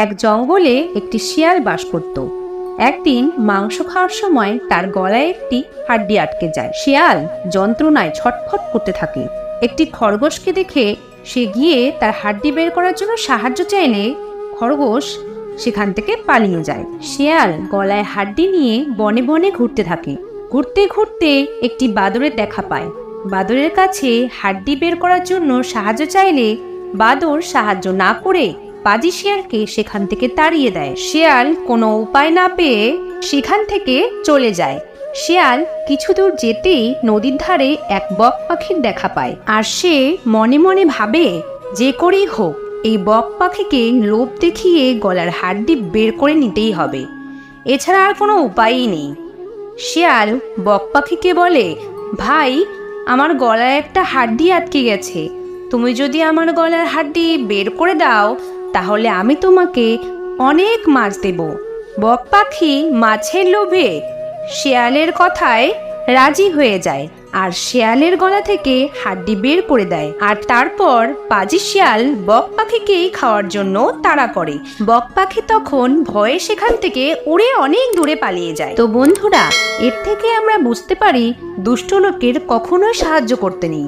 এক জঙ্গলে একটি শিয়াল বাস করত। একদিন মাংস খাওয়ার সময় তার গলায় একটি হাড্ডি আটকে যায়। শিয়াল যন্ত্রণায় ছটফট করতে থাকে। একটি খরগোশকে দেখে সে গিয়ে তার হাড্ডি বের করার জন্য সাহায্য চাইলে খরগোশ সেখান থেকে পালিয়ে যায়। শিয়াল গলায় হাড্ডি নিয়ে বনে বনে ঘুরতে থাকে। ঘুরতে ঘুরতে একটি বাদরের দেখা পায়। বাদরের কাছে হাড্ডি বের করার জন্য সাহায্য চাইলে বাদর সাহায্য না করে পাজি শিয়ালকে সেখান থেকে তাড়িয়ে দেয়। শিয়াল কোনো উপায় না পেয়ে সেখান থেকে চলে যায়। শিয়াল কিছু দূর যেতেই নদীর ধারে এক বক পাখির দেখা পায়, আর সে মনে মনে ভাবে যে করেই হোক এই বক পাখিকে লোভ দেখিয়ে গলার হাড্ডি বের করে নিতেই হবে, এছাড়া আর কোনো উপায়ই নেই। শিয়াল বক পাখিকে বলে, ভাই, আমার গলায় একটা হাড্ডি আটকে গেছে, তুমি যদি আমার গলার হাড্ডি বের করে দাও তাহলে আমি তোমাকে অনেক মাছ দেব। বক পাখি মাছের লোভে শিয়ালের কথায় রাজি হয়ে যায় আর শিয়ালের গলা থেকে হাড্ডি বের করে দেয়। আর তারপর পাজি শিয়াল বক পাখিকেই খাওয়ার জন্য তাড়া করে। বক পাখি তখন ভয়ে সেখান থেকে উড়ে অনেক দূরে পালিয়ে যায়। তো বন্ধুরা, এর থেকে আমরা বুঝতে পারি দুষ্ট লোকের কখনোই সাহায্য করতে নেই।